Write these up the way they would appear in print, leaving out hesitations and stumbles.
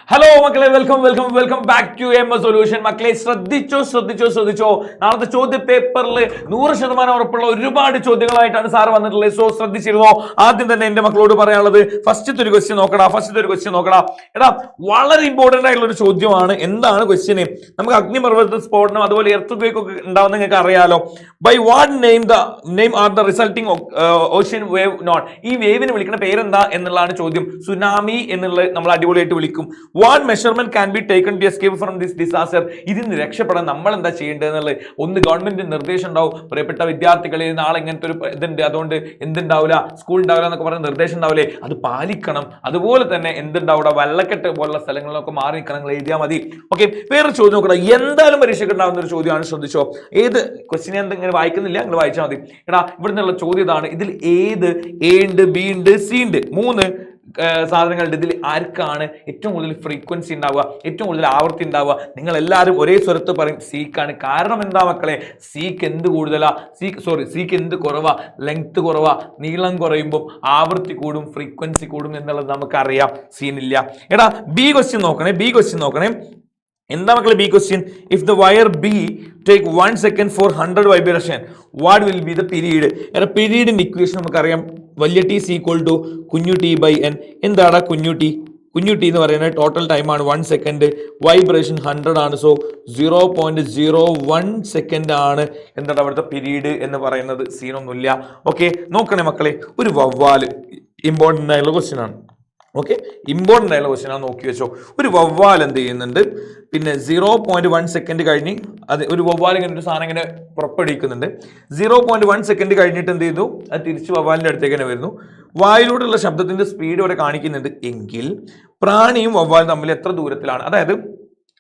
Hello മക്കളെ, welcome back to solution. മക്കളെ ശ്രദ്ധിച്ചോ. നാളത്തെ ചോദ്യ പേപ്പറിൽ 100% ഉറപ്പുള്ള ഒരുപാട് ചോദ്യങ്ങളായിട്ടാണ് സാർ വന്നിട്ടുള്ളത്. സോ ശ്രദ്ധിച്ചിരുന്നോ? ആദ്യം തന്നെ എന്റെ മക്കളോട് പറയാനുള്ളത് ഫസ്റ്റത്തെ ഒരു ക്വസ്റ്റ്യൻ നോക്കടാ. എടാ, വളരെ ഇമ്പോർട്ടന്റ് ആയിട്ടുള്ള ഒരു ചോദ്യമാണ്. എന്താണ് ക്വസ്റ്റ്യൻ? നമുക്ക് അഗ്നിപർവ്വത സ്ഫോടനം അതുപോലെ എർത്ത് ഒക്കെ ഉണ്ടാവുന്ന നിങ്ങൾക്ക് അറിയാലോ. By what name are the resulting ocean wave note. ഈ വേവിനെ വിളിക്കുന്ന പേരെന്താ എന്നുള്ളതാണ് ചോദ്യം. സുനാമി എന്നുള്ളത് നമ്മൾ അടിപൊളിയായിട്ട് വിളിക്കും. What measurement can be taken to escape from this disaster. ഇതിന് രക്ഷപ്പെടാൻ നമ്മൾ എന്താ ചെയ്യേണ്ടത് എന്നുള്ളത് ഒന്ന് ഗവൺമെന്റിന്റെ നിർദ്ദേശം ഉണ്ടാവും. പ്രിയപ്പെട്ട വിദ്യാർത്ഥികളെ, നാളെ ഇങ്ങനത്തെ ഒരു ഇതുണ്ട്, അതുകൊണ്ട് എന്തുണ്ടാവില്ല, സ്കൂൾ ഉണ്ടാവില്ല എന്നൊക്കെ പറഞ്ഞ നിർദ്ദേശം ഉണ്ടാവില്ലേ, അത് പാലിക്കണം. അതുപോലെ തന്നെ എന്തുണ്ടാവില്ല, വെള്ളക്കെട്ട് പോലുള്ള സ്ഥലങ്ങളിലൊക്കെ മാറി നിൽക്കണം, നിങ്ങൾ എഴുതിയാൽ മതി. ഓക്കെ, വേറെ ചോദ്യം നോക്കണം. എന്തായാലും പരീക്ഷയ്ക്ക് ഉണ്ടാവുന്ന ഒരു ചോദ്യമാണ്, ശ്രദ്ധിച്ചോ. ഏത് ക്വസ്റ്റ്യൻ എന്തെങ്കിലും വായിക്കുന്നില്ല, നിങ്ങൾ വായിച്ചാൽ മതി. എടാ, ഇവിടെ നിന്നുള്ള ചോദ്യം ഇതാണ്. ഇതിൽ ഏത് എ ഉണ്ട്, ബി ഉണ്ട്, സി ഉണ്ട്, 3 സാധനങ്ങളുടെ ഇതിൽ ആർക്കാണ് ഏറ്റവും കൂടുതൽ ഫ്രീക്വൻസി ഉണ്ടാവുക, ഏറ്റവും കൂടുതൽ ആവൃത്തി ഉണ്ടാവുക? നിങ്ങൾ എല്ലാവരും ഒരേ സ്വരത്ത് പറയും സിക്കാണ്. കാരണം എന്താ മക്കളെ? സിക്ക് എന്ത് കൂടുതലാ? സിക്ക് എന്ത് കുറവാ? ലെങ്ത് കുറവാ. നീളം കുറയുമ്പോൾ ആവൃത്തി കൂടും, ഫ്രീക്വൻസി കൂടും എന്നുള്ളത് നമുക്കറിയാം. സീനില്ല. എടാ, ബി ക്വസ്റ്റ്യൻ നോക്കണേ. എന്താ മക്കളെ B question? If the wire be take 1 second for 100 vibration, what will be the period? എടാ, പീരീഡിന്റെ ഇക്വേഷൻ നമുക്കറിയാം. വലിയ ടി സി ഈക്വൽ ടു കുഞ്ഞു ടി ബൈ എൻ. എന്താടാ കുഞ്ഞു ടി എന്ന് പറയുന്നത് ടോട്ടൽ ടൈമാണ് 1 second, വൈബ്രേഷൻ 100 ആണ്. സോ 0.01 സെക്കൻഡ് ആണ് എന്താണ് അവിടുത്തെ പീരീഡ് എന്ന് പറയുന്നത്. സീനൊന്നുമില്ല. ഓക്കെ, നോക്കണേ മക്കളെ, ഒരു വവ്വാല് ഇമ്പോർട്ടൻ്റ് ആയിട്ടുള്ള ക്വസ്റ്റ്യൻ ആണ്. നോക്കി വെച്ചോ. ഒരു വവ്വാൽ എന്ത് ചെയ്യുന്നുണ്ട്? പിന്നെ 0.1 സെക്കൻഡ് കഴിഞ്ഞ് അത് ഒരു വവ്വാൽ ഇങ്ങനെ ഒരു സാധനം ഇങ്ങനെ പുറപ്പെടുവിക്കുന്നുണ്ട്. 0.1 സെക്കൻഡ് കഴിഞ്ഞിട്ട് എന്ത് ചെയ്തു? അത് തിരിച്ച് വവ്വാലിൻ്റെ അടുത്തേക്ക് തന്നെ വരുന്നു. വായിലൂടെയുള്ള ശബ്ദത്തിന്റെ സ്പീഡ് ഇവിടെ കാണിക്കുന്നുണ്ട്. എങ്കിൽ പ്രാണിയും വവ്വാലും തമ്മിൽ എത്ര ദൂരത്തിലാണ്? അതായത്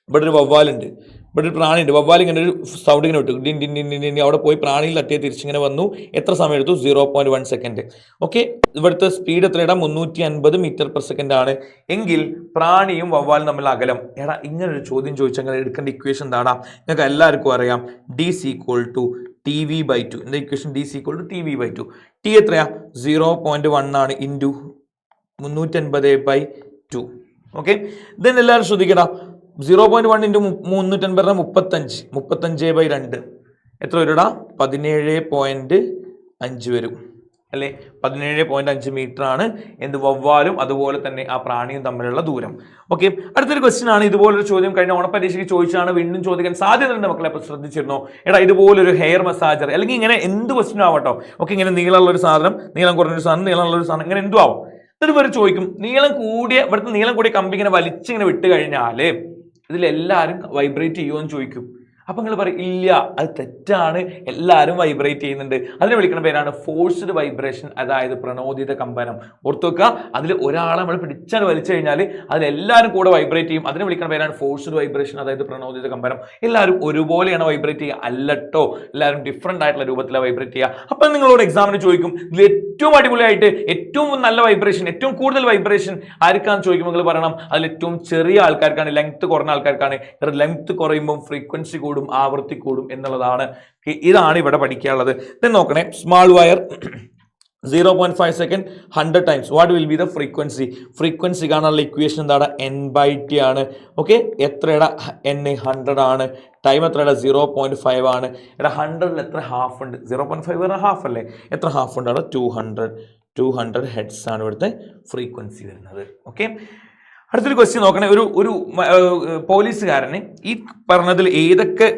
ഇവിടെ ഒരു വവ്വാലുണ്ട്, ഇവിടെ ഒരു പ്രാണിയുണ്ട്. വവ്വാൽ ഇങ്ങനെ ഒരു സൗണ്ട് ഇങ്ങനെ വിട്ടു, ഡിൻ ഡിൻ ഡിൻ ഡിൻ. അവിടെ പോയി പ്രാണിയിൽ തട്ടിയ തിരിച്ചിങ്ങനെ വന്നു. എത്ര സമയം എടുത്തു? 0.1 സെക്കൻഡ്. ഓക്കെ, ഇവിടുത്തെ സ്പീഡ് എത്രയാണ്? 350 മീറ്റർ പെർ സെക്കൻഡ് ആണ്. എങ്കിൽ പ്രാണിയും വവ്വാലും തമ്മിൽ അകലം. എടാ, ഇങ്ങനെ ഒരു ചോദ്യം ചോദിച്ചാൽ അങ്ങനെ എടുക്കേണ്ട ഇക്വേഷൻ എന്താടാ? നിങ്ങൾക്ക് എല്ലാവർക്കും അറിയാം. D C equal to T V by 2. എന്താ equation? D C equal to T V by 2. T എത്രയാ? 0.1 ആണ് ഇൻറ്റു 350/2. ഓക്കെ, ദെൻ എല്ലാവരും ശ്രദ്ധിക്കടാ. 0.1 ഇൻറ്റു 350 35/2 എത്ര വരുടാ? 17.5 വരും അല്ലേ? 17.5 മീറ്റർ ആണ് എന്ത് വവ്വാലും അതുപോലെ തന്നെ ആ പ്രാണിയും തമ്മിലുള്ള ദൂരം. ഓക്കെ, അടുത്തൊരു ക്വസ്റ്റ്യൻ ആണ്. ഇതുപോലൊരു ചോദ്യം കഴിഞ്ഞ ഓണപ്പരീക്ഷയ്ക്ക് ചോദിച്ചാണ്, വീണ്ടും ചോദിക്കാൻ സാധ്യതയുണ്ട് മക്കളെ. അപ്പോൾ ശ്രദ്ധിച്ചിരുന്നോ? എടാ, ഇതുപോലൊരു ഹെയർ മസാജർ അല്ലെങ്കിൽ ഇങ്ങനെ എന്ത് ക്വസ്റ്റ്യൻ ആവട്ടോ. ഓക്കെ, ഇങ്ങനെ നീളമുള്ളൊരു സാധനം, നീളം കുറഞ്ഞൊരു സാധനം, നീളമുള്ളൊരു സാധനം, ഇങ്ങനെ എന്തും ആവും. എന്നിട്ട് ഇവർ ചോദിക്കും, ഇവിടുത്തെ നീളം കൂടിയ കമ്പി ഇങ്ങനെ വലിച്ചിങ്ങനെ വിട്ട് കഴിഞ്ഞാൽ ഇതിലെല്ലാവരും വൈബ്രേറ്റ് ചെയ്യുമോ എന്ന് ചോദിക്കും. അപ്പൊ നിങ്ങൾ പറയും ഇല്ല, അത് തെറ്റാണ്, എല്ലാവരും വൈബ്രേറ്റ് ചെയ്യുന്നുണ്ട്. അതിനെ വിളിക്കുന്ന പേരാണ് ഫോഴ്സ്ഡ് വൈബ്രേഷൻ, അതായത് പ്രണോദിത കമ്പനം. ഓർത്തു വെക്കുക, അതിൽ ഒരാളെ നമ്മൾ പിടിച്ചാൽ വലിച്ചു കഴിഞ്ഞാൽ അതിലെല്ലാവരും കൂടെ വൈബ്രേറ്റ് ചെയ്യും. അതിനെ വിളിക്കുന്ന പേരാണ് ഫോഴ്സ്ഡ് വൈബ്രേഷൻ, അതായത് പ്രണോദിത കമ്പനം. എല്ലാവരും ഒരുപോലെയാണ് വൈബ്രേറ്റ് ചെയ്യുക അല്ലട്ടോ, എല്ലാവരും ഡിഫറെന്റ് ആയിട്ടുള്ള രൂപത്തിലാണ് വൈബ്രേറ്റ് ചെയ്യുക. അപ്പം നിങ്ങളോട് എക്സാമിന് ചോദിക്കും, ഇതിൽ ഏറ്റവും അടിപൊളിയായിട്ട് ഏറ്റവും നല്ല വൈബ്രേഷൻ, ഏറ്റവും കൂടുതൽ വൈബ്രേഷൻ ആർക്കാന്ന് ചോദിക്കുമ്പോൾ നിങ്ങൾ പറയണം അതിൽ ഏറ്റവും ചെറിയ ആൾക്കാർക്കാണ്, ലെങ്ത് കുറഞ്ഞ ആൾക്കാർക്കാണ്. ലെങ്ത് കുറയുമ്പോൾ ഫ്രീക്വൻസി കൂടും, ആവൃത്തി കൂടും എന്നുള്ളതാണ്. ഇതാണ് ഇവിടെ പഠിക്കാനുള്ളത്. നോക്കണേ, small wire 0.5 second 100 times, what will be the frequency കാണാനുള്ള ഇക്വേഷൻ എന്താണ്? n/t ആണ്. Okay, എത്രയുടെ n? 100 ആണ്. ടൈം എത്രയുടെ? 0.5 ആണ്. എടാ, 100ൽ എത്ര ഹാഫ് ഉണ്ട്? 0.5 പറഞ്ഞാൽ ഹാഫ് അല്ലേ? എത്ര ഹാഫ് ഉണ്ട്? അവിടെ 200 ഹെഡ്സ് ആണ് ഇവിടുത്തെ ഫ്രീക്വൻസി വരുന്നത്. ഓക്കെ, അടുത്തൊരു ക്വസ്റ്റ്യൻ നോക്കണേ. ഒരു പോലീസുകാരന് ഈ പറഞ്ഞതിൽ ഏതൊക്കെ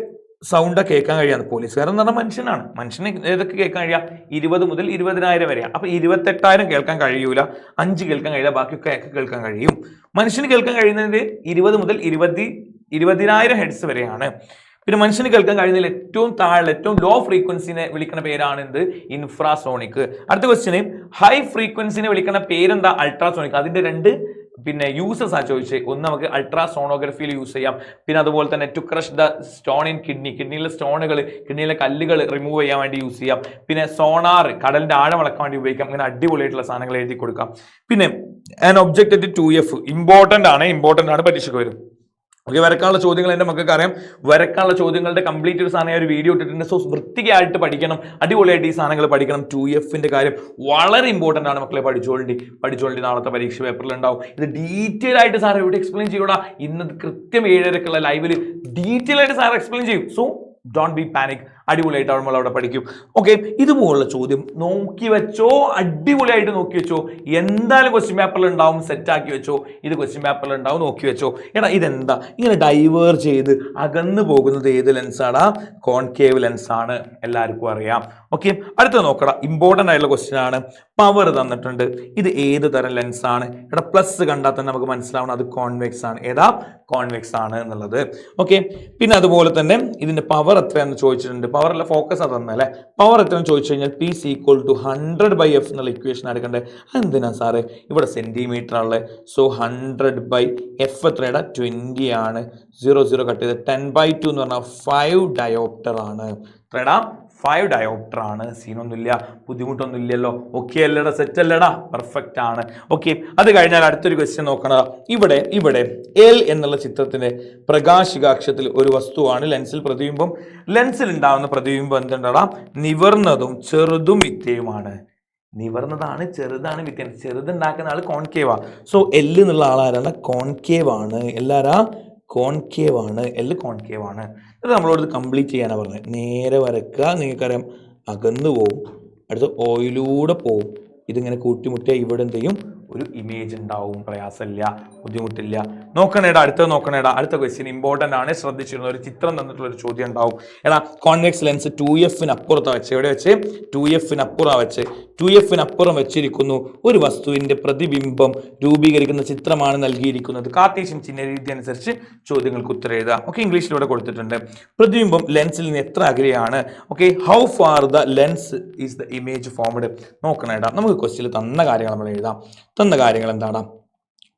സൗണ്ട് കേൾക്കാൻ കഴിയാന്ന്? പോലീസുകാരൻ എന്ന് പറഞ്ഞാൽ മനുഷ്യനാണ്. മനുഷ്യന് ഏതൊക്കെ കേൾക്കാൻ കഴിയാം? 20 മുതൽ 20,000 വരെയാണ്. അപ്പൊ 28,000 കേൾക്കാൻ കഴിയൂല, 5 കേൾക്കാൻ കഴിയില്ല, ബാക്കിയൊക്കെ കേൾക്കാൻ കഴിയും. മനുഷ്യന് കേൾക്കാൻ കഴിയുന്നത് 20 മുതൽ 20,000 ഹെഡ്സ് വരെയാണ്. പിന്നെ മനുഷ്യന് കേൾക്കാൻ കഴിയുന്നതിൽ ഏറ്റവും താഴെ, ഏറ്റവും ലോ ഫ്രീക്വൻസിനെ വിളിക്കുന്ന പേരാണ് എന്ത്? ഇൻഫ്രാസോണിക്. അടുത്ത ക്വസ്റ്റ്യൻ, ഹൈ ഫ്രീക്വൻസിനെ വിളിക്കുന്ന പേരെന്താ? അൾട്രാസോണിക്. അതിന്റെ 2 യൂസസ് ആ ചോദിച്ചത്. ഒന്ന് നമുക്ക് അൾട്രാസോണോഗ്രഫിയിൽ യൂസ് ചെയ്യാം. പിന്നെ അതുപോലെ തന്നെ to crush the stone in കിഡ്നിയിലെ സ്റ്റോണുകൾ, കിഡ്നിയിലെ കല്ലുകൾ റിമൂവ് ചെയ്യാൻ വേണ്ടി യൂസ് ചെയ്യാം. പിന്നെ സോണാർ, കടലിന്റെ ആഴം അളക്കാൻ വേണ്ടി ഉപയോഗിക്കാം. അങ്ങനെ അടിപൊളിയായിട്ടുള്ള സാധനങ്ങൾ എഴുതി കൊടുക്കാം. പിന്നെ an object at 2F important ആണ്, പരീക്ഷയ്ക്ക് വരും. ഓക്കെ, വരക്കാനുള്ള ചോദ്യങ്ങൾ എൻ്റെ മക്കൾക്ക് അറിയാം. വരക്കാനുള്ള ചോദ്യങ്ങളുടെ കംപ്ലീറ്റ് ഒരു സാധനം ഒരു വീഡിയോ ഇട്ടിട്ടുണ്ട്. സോ വൃത്തിയായിട്ട് പഠിക്കണം, അടിപൊളിയായിട്ട് ഈ സാധനങ്ങൾ പഠിക്കണം. 2Fന്റെ കാര്യം വളരെ ഇമ്പോർട്ടൻ്റ് ആണ് മക്കളെ. പഠിച്ചോണ്ടി നാളത്തെ പരീക്ഷ പേപ്പറിൽ ഉണ്ടാവും. ഇത് ഡീറ്റെയിൽ ആയിട്ട് സാർ എവിടെ എക്സ്പ്ലെയിൻ ചെയ്യൂടാ, ഇന്നത് കൃത്യം 7:30ക്കുള്ള ലൈവിൽ ഡീറ്റെയിൽ ആയിട്ട് സാർ എക്സ്പ്ലെയിൻ ചെയ്യും. സോ ഡോണ്ട് ബി പാനിക്, അടിപൊളിയായിട്ട് നമ്മൾ അവിടെ പഠിക്കും. ഓക്കെ, ഇതുപോലുള്ള ചോദ്യം നോക്കി വെച്ചോ, അടിപൊളിയായിട്ട് നോക്കി വെച്ചോ. എന്തായാലും ക്വസ്റ്റ്യൻ പേപ്പറിൽ ഉണ്ടാവും, സെറ്റാക്കി വെച്ചോ. ഇത് ക്വസ്റ്റ്യൻ പേപ്പറിൽ ഉണ്ടാവും, നോക്കി വെച്ചോ. എടാ ഇതെന്താ ഇങ്ങനെ ഡൈവേർ ചെയ്ത് അകന്നു പോകുന്നത്? ഏത് ലെൻസാടാ? കോൺകേവ് ലെൻസാണ്, എല്ലാവർക്കും അറിയാം. ഓക്കെ, അടുത്ത നോക്കടാ, ഇമ്പോർട്ടൻ്റ് ആയിട്ടുള്ള ക്വസ്റ്റ്യൻ ആണ്. പവർ തന്നിട്ടുണ്ട്, ഇത് ഏത് തരം ലെൻസാണ്? എടാ പ്ലസ് കണ്ടാൽ തന്നെ നമുക്ക് മനസ്സിലാവണം അത് കോൺവെക്സ് ആണ്. ഏതാ? കോൺവെക്സ് ആണ് എന്നുള്ളത്. ഓക്കെ, പിന്നെ അതുപോലെ തന്നെ ഇതിന്റെ പവർ എത്രയാണെന്ന് ചോദിച്ചിട്ടുണ്ട്. പവറിലെ ഫോക്കസ് അതന്നല്ലേ. പവർ എത്രയെന്ന് ചോദിച്ചു കഴിഞ്ഞാൽ P is equal to 100/F എന്നുള്ള ഇക്വേഷൻ എടുക്കണ്ടേ. അതെന്തിനാ സാറ്? ഇവിടെ സെന്റിമീറ്റർ ആണല്ലേ. So 100/F എത്രയുടെ? 20 ആണ്. 0 കട്ട് ചെയ്ത് 10/2 എന്ന് പറഞ്ഞാൽ 5 ഡയോപ്റ്റർ ആണ്. എത്രടാ? 5 ഡയോപ്റ്റർ ആണ്. സീനൊന്നുമില്ല, ബുദ്ധിമുട്ടൊന്നും ഇല്ലല്ലോ. ഓക്കെ അല്ലടാ, സെറ്റ് അല്ലടാ, പെർഫെക്റ്റ് ആണ്. ഓക്കെ, അത് കഴിഞ്ഞാൽ അടുത്തൊരു ക്വസ്റ്റ്യൻ നോക്കണം. ഇവിടെ എൽ എന്നുള്ള ചിത്രത്തിന്റെ പ്രകാശികാക്ഷത്തിൽ ഒരു വസ്തുവാണ് ലെൻസിൽ പ്രതിബിംബം. ലെൻസിൽ ഉണ്ടാവുന്ന പ്രതിബിംബം എന്തുണ്ടാ? നിവർന്നതും ചെറുതും മിഥ്യയുമാണ്. നിവർന്നതാണ്, ചെറുതാണ് മിഥ്യ. ചെറുതുണ്ടാക്കുന്ന ആള് കോൺകേവാ. സോ എൽ എന്നുള്ള ആളാരാണ്? കോൺകേവ് ആണ്. എല്ലാരാ? കോൺകേവ് ആണ്. എൽ കോൺകേവ് ആണ്. ഇത് നമ്മളോട് കംപ്ലീറ്റ് ചെയ്യാനാണ് പറഞ്ഞത്. നേരെ വരക്കുക, നിങ്ങൾക്കറിയാം അകന്നു പോവും, അടുത്ത് ഓയിലൂടെ പോവും. ഇതിങ്ങനെ കൂട്ടിമുട്ടിയാൽ ഇവിടെ എന്ത് ചെയ്യും? ഒരു ഇമേജ് ഉണ്ടാവും. പ്രയാസമില്ല, ബുദ്ധിമുട്ടില്ല. നോക്കണേടാ, അടുത്തത് നോക്കണേടാ. അടുത്ത ക്വസ്റ്റ്യൻ ഇമ്പോർട്ടൻ്റ് ആണ്, ശ്രദ്ധിച്ചിരുന്ന ഒരു ചിത്രം തന്നിട്ടുള്ള ഒരു ചോദ്യം ഉണ്ടാവും. എടാ കോൺവെക്സ് ലെൻസ് 2Fന് അപ്പുറത്താണ് വെച്ച്. എവിടെ വെച്ച്? 2Fന് അപ്പുറം വെച്ച്. 2Fന് അപ്പുറം വെച്ചിരിക്കുന്നു ഒരു വസ്തുവിന്റെ പ്രതിബിംബം രൂപീകരിക്കുന്ന ചിത്രമാണ് നൽകിയിരിക്കുന്നത്. കാർട്ടീഷ്യൻ ചിഹ്ന രീതി അനുസരിച്ച് ചോദ്യങ്ങൾക്ക് ഉത്തരം എഴുതുക. ഓക്കെ, ഇംഗ്ലീഷിലൂടെ കൊടുത്തിട്ടുണ്ട്. പ്രതിബിംബം ലെൻസിൽ നിന്ന് എത്ര അകലെയാണ്? Okay, how far the lens is the image formed. നോക്കണേടാ, നമുക്ക് ക്വസ്റ്റ്യനിൽ തന്ന കാര്യങ്ങൾ നമ്മൾ എഴുതാം. തന്ന കാര്യങ്ങൾ എന്താണ്?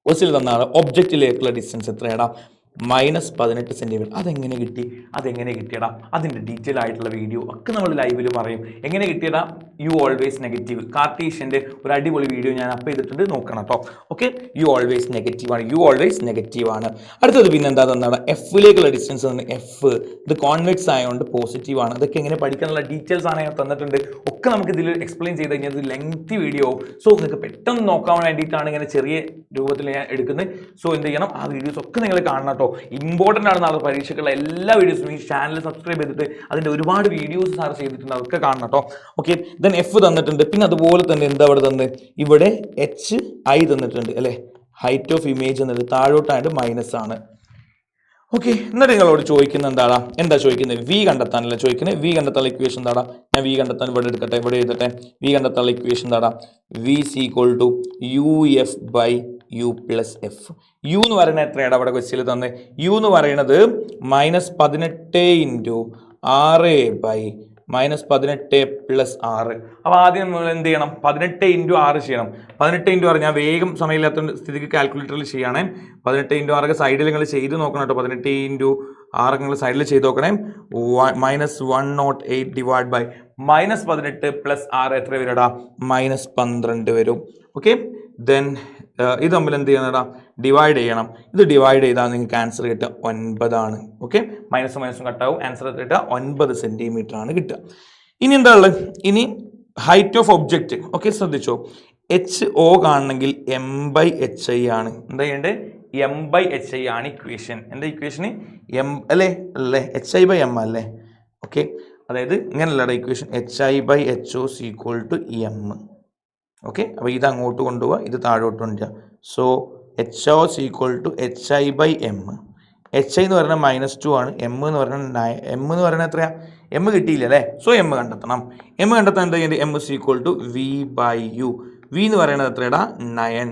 ക്വസ്റ്റ്യനിൽ തന്നാണ് ഒബ്ജക്റ്റിലേക്കുള്ള ഡിസ്റ്റൻസ് എത്രയാടാ? -18 സെന്റിമീറ്റർ. അതെങ്ങനെ കിട്ടിയടാ? അതിന്റെ ഡീറ്റെയിൽ ആയിട്ടുള്ള വീഡിയോ ഒക്കെ നമ്മൾ ലൈവിൽ പറയും. എങ്ങനെ കിട്ടിയടാ? You always negative. കാർട്ടീഷ്യന്റെ ഒരു അടിപൊളി വീഡിയോ ഞാൻ അപ്പ് ചെയ്തിട്ടുണ്ട്, നോക്കണം കേട്ടോ. ഓക്കെ, യു ഓൾവേസ് നെഗറ്റീവ് ആണ്. അടുത്തത് പിന്നെ എന്താ തന്നാണ്? എഫിലേക്കുള്ള ഡിസ്റ്റൻസ് തന്നെ. എഫ് ഇത് കോൺവെക്സ് ആയതുകൊണ്ട് പോസിറ്റീവ് ആണ്. അതൊക്കെ എങ്ങനെ പഠിക്കാനുള്ള ഡീറ്റെയിൽസ് ആണ് ഞാൻ തന്നിട്ടുണ്ട്. ഒക്കെ നമുക്ക് ഇതിൽ എക്സ്പ്ലെയിൻ ചെയ്ത് കഴിഞ്ഞാൽ ഇത് ലെങ്തി വീഡിയോ ആവും. സോ നിങ്ങൾക്ക് പെട്ടെന്ന് നോക്കാൻ വേണ്ടിയിട്ടാണ് ഇങ്ങനെ ചെറിയ രൂപത്തിൽ ഞാൻ എടുക്കുന്നത്. സോ എന്ത് ചെയ്യണം? ആ വീഡിയോസ് ഒക്കെ നിങ്ങൾ കാണണം. ഇമ്പോർട്ടൻ്റ് ആണ് നാളെ പരീക്ഷയ്ക്കുള്ള എല്ലാ വീഡിയോസും. ഈ ചാനൽ സബ്സ്ക്രൈബ് ചെയ്തിട്ട് അതിന്റെ ഒരുപാട് വീഡിയോസ് സാർ ചെയ്തിട്ടുണ്ട്, അതൊക്കെ കാണണം കേട്ടോ. ഓക്കെ, ദെൻ എഫ് തന്നിട്ടുണ്ട്. പിന്നെ അതുപോലെ തന്നെ എന്താ ഇവിടെ തന്നെ? ഇവിടെ HI തന്നിട്ടുണ്ട് അല്ലെ. ഹൈറ്റ് ഓഫ് ഇമേജ് എന്നത് താഴോട്ടായിട്ട് മൈനസ് ആണ്. ഓക്കെ, എന്നിട്ട് നിങ്ങളോട് ചോദിക്കുന്നത് എന്താ ചോദിക്കുന്നത്? വി കണ്ടെത്താനല്ല ചോദിക്കുന്നത്. വി കണ്ടെത്താനുള്ള ഇക്വേഷൻ എന്താടാ? ഞാൻ വി കണ്ടെത്താൻ ഇവിടെ എടുക്കട്ടെ, ഇവിടെ എഴുതട്ടെ. വി കണ്ടെത്താനുള്ള ഇക്വേഷൻ എന്താടാ? V is equal to UF/U plus F. U എന്ന് പറയുന്നത് എത്രയാണ്? അവിടെ ക്വസ്റ്റ്യനിൽ തന്നെ യു എന്ന് പറയുന്നത് -18 × 6/-18 + 6. അപ്പോൾ ആദ്യം നമ്മൾ എന്ത് ചെയ്യണം? 18 × 6 ചെയ്യണം. 18 × 6 ഞാൻ വേഗം സമയമില്ലാത്ത സ്ഥിതിക്ക് കാൽക്കുലേറ്ററിൽ ചെയ്യണേ. 18 × 6 സൈഡിൽ നിങ്ങൾ ചെയ്ത് നോക്കണം കേട്ടോ. 18 × 6 നിങ്ങൾ സൈഡിൽ ചെയ്ത് നോക്കണേ. -108 / -18 + 6 എത്ര വരടാ? -12 വരും. ഓക്കെ, ദെൻ ഇത് തമ്മിൽ എന്ത് ചെയ്യണടാ? ഡിവൈഡ് ചെയ്യണം. ഇത് ഡിവൈഡ് ചെയ്താൽ നിങ്ങൾക്ക് ആൻസർ കിട്ടുക 9 ആണ്. ഓക്കെ, മൈനസും കട്ടാവും. ആൻസർ എത്ര കിട്ടുക? 9 സെന്റിമീറ്റർ ആണ് കിട്ടുക. ഇനി എന്താ ഉള്ളത്? ഇനി ഹൈറ്റ് ഓഫ് ഒബ്ജക്റ്റ്. ഓക്കെ, ശ്രദ്ധിച്ചോ. HO കാണണമെങ്കിൽ M/HI ആണ്. എന്താ ചെയ്യേണ്ടത്? M/HI ആണ് ഇക്വേഷൻ. എന്താ ഇക്വേഷന്? M അല്ലേ? HI/M അല്ലേ? ഓക്കെ, അതായത് ഇങ്ങനെയല്ലടാ ഇക്വേഷൻ. HI/HO = M. ഓക്കെ, അപ്പോൾ ഇത് അങ്ങോട്ട് കൊണ്ടുപോവുക, ഇത് താഴോട്ട് കൊണ്ടുവരിക. So HO = HI/M. HI എന്ന് പറയുന്നത് -2 ആണ്. M എന്ന് പറയുന്നത് എത്രയാ? M കിട്ടിയില്ല അല്ലേ? സോ M കണ്ടെത്തണം. M കണ്ടെത്താൻ എന്താ ചെയ്യേണ്ടത്? M is V/U. V എന്ന് പറയുന്നത് എത്രയാടാ? 9.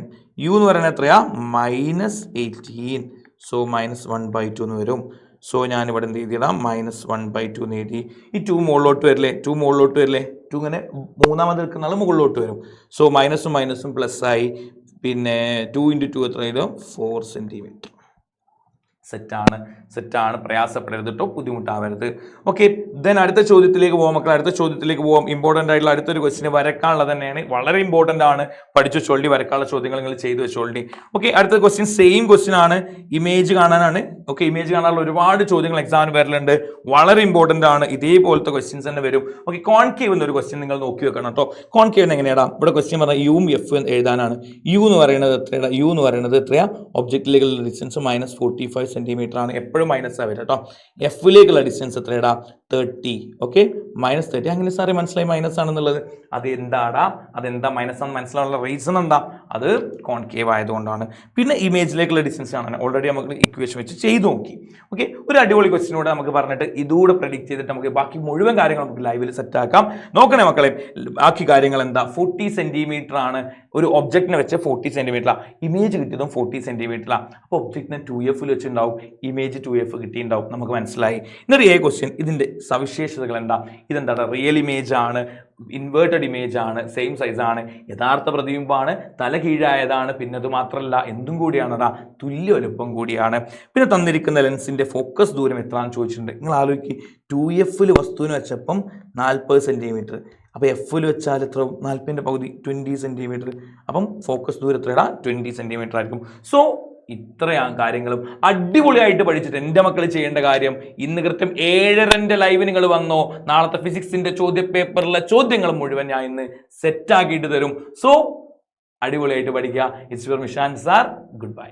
U എന്ന് പറയുന്നത് എത്രയാ? -18. സോ -1/2 എന്ന് വരും. സോ ഞാനിവിടെ എന്ത് ചെയ്തിടാം? -1/2 എന്ന് എഴുതി. ഈ 2 മുകളിലോട്ട് വരില്ലേ? 2 ഇങ്ങനെ മൂന്നാമത് നിൽക്കുന്ന ആൾ മുകളിലോട്ട് വരും. സോ മൈനസും പ്ലസ് ആയി. പിന്നെ 2 × 2 എത്ര വരും? 4 സെന്റിമീറ്റർ. സെറ്റാണ് പ്രയാസപ്പെടരുത് കേട്ടോ, ബുദ്ധിമുട്ടാവരുത്. ഓക്കെ, ദെൻ അടുത്ത ചോദ്യത്തിലേക്ക് പോകാം മക്കളെ. അടുത്ത ചോദ്യത്തിലേക്ക് പോകാം. ഇമ്പോർട്ടൻ്റ് ആയിട്ടുള്ള അടുത്തൊരു ക്വസ്റ്റിന് വരക്കാനുള്ളത് തന്നെയാണ്, വളരെ ഇമ്പോർട്ടൻ്റ് ആണ്. പഠിച്ചു വെച്ചോളി, വരക്കാനുള്ള ചോദ്യങ്ങൾ നിങ്ങൾ ചെയ്തു വെച്ചോളി. ഓക്കെ, അടുത്ത ക്വസ്റ്റ്യൻ സെയിം ക്വസ്റ്റ്യൻ ആണ്, ഇമേജ് കാണാനാണ്. ഓക്കെ, ഇമേജ് കാണാനുള്ള ഒരുപാട് ചോദ്യങ്ങൾ എക്സാമിന് വരലുണ്ട്, വളരെ ഇമ്പോർട്ടൻ്റ് ആണ്. ഇതേപോലത്തെ ക്വസ്റ്റ്യൻസ് തന്നെ വരും. ഓക്കെ, കോൺകേവ് എന്നൊരു ക്വസ്റ്റ്യൻ നിങ്ങൾ നോക്കി വെക്കണം കേട്ടോ. കോൺകേവ് എങ്ങനെയാടാ? ഇവിടെ ക്വസ്റ്റ്യൻ പറഞ്ഞാൽ യുവും എഫ് എഴുതാനാണ്. യു എന്ന് പറയുന്നത് എത്രയാണ്? യു എന്ന് പറയുന്നത് എത്രയാ? ഒബ്ജക്റ്റിലേക്കുള്ള ഡിസ്റ്റൻസ് -45 സെന്റിമീറ്റർ ആണ്, എപ്പോഴും മൈനസ് ആവരുത് കേട്ടോ. എഫിലേക്കുള്ള ഡിസ്റ്റൻസ് എത്രയാടാ? 30. ഓക്കെ, -30. അങ്ങനെ സാറേ മനസ്സിലായി മൈനസ് ആണെന്നുള്ളത്. അതെന്താ മൈനസ് ആണെന്ന് മനസ്സിലാനുള്ള റീസൺ എന്താ? അത് കോൺകേവ് ആയതുകൊണ്ടാണ്. പിന്നെ ഇമേജിലേക്കുള്ള ഡിസ്റ്റൻസ് ആണ്, ഓൾറെഡി നമുക്ക് ഇക്വേഷൻ വെച്ച് ചെയ്തു നോക്കി. ഓക്കെ, ഒരു അടിപൊളി ക്വസ്റ്റിനോട് നമുക്ക് പറഞ്ഞിട്ട് ഇതുകൂടെ പ്രെഡിക്റ്റ് ചെയ്തിട്ട് നമുക്ക് ബാക്കി മുഴുവൻ കാര്യങ്ങൾ നമുക്ക് ലൈവിൽ സെറ്റ് ആക്കാം. നോക്കണേ മക്കളെ, ബാക്കി കാര്യങ്ങൾ എന്താ? 40 സെന്റിമീറ്റർ ആണ് ഒരു ഒബ്ജക്റ്റിനെ വെച്ച് 40 സെന്റിമീറ്റർ. ഇമേജ് കിട്ടിയതും 40 സെന്റിമീറ്റർ. അപ്പോൾ ഒബ്ജക്റ്റിനെ 2F വെച്ചിട്ടുണ്ടാവും, ഇമേജ് 2F കിട്ടിയിട്ടുണ്ടാവും, നമുക്ക് മനസ്സിലായി. എന്നിട്ട് ഈ ക്വസ്റ്റ്യൻ ഇതിന്റെ സവിശേഷതകൾ എന്താ? ഇതെന്താണ്? റിയൽ ഇമേജ് ആണ്, ഇൻവേർട്ടഡ് ഇമേജ് ആണ്, സെയിം സൈസ് ആണ്, യഥാർത്ഥ പ്രതിബിംബമാണ്, തല കീഴായതാണ്, പിന്നെ അത് മാത്രമല്ല എന്തും കൂടിയാണടാ, തുല്യ വലുപ്പം കൂടിയാണ്. പിന്നെ തന്നിരിക്കുന്ന ലെൻസിന്റെ ഫോക്കസ് ദൂരം എത്രയാണെന്ന് ചോദിച്ചിട്ടുണ്ട്. നിങ്ങൾ ആലോചിക്കുക, 2F വസ്തുവിന് വെച്ചപ്പം 40 സെന്റിമീറ്റർ, അപ്പോൾ എഫിൽ വെച്ചാൽ എത്ര? 40ന്റെ പകുതി 20 സെന്റിമീറ്റർ. അപ്പം ഫോക്കസ് ദൂരം എത്രയാ? 20 സെന്റിമീറ്റർ ആയിരിക്കും. സോ ഇത്രയും കാര്യങ്ങളും അടിപൊളിയായിട്ട് പഠിച്ചിട്ട് എൻ്റെ മക്കൾ ചെയ്യേണ്ട കാര്യം, ഇന്ന് കൃത്യം 7:30 ലൈവ് നിങ്ങൾ വന്നോ, നാളത്തെ ഫിസിക്സിന്റെ ചോദ്യ പേപ്പറിലെ ചോദ്യങ്ങൾ മുഴുവൻ ഞാൻ ഇന്ന് സെറ്റ് ആക്കിയിട്ട് തരും. സോ അടിപൊളിയായിട്ട് പഠിക്കുക. It's your Mishan sir, good by.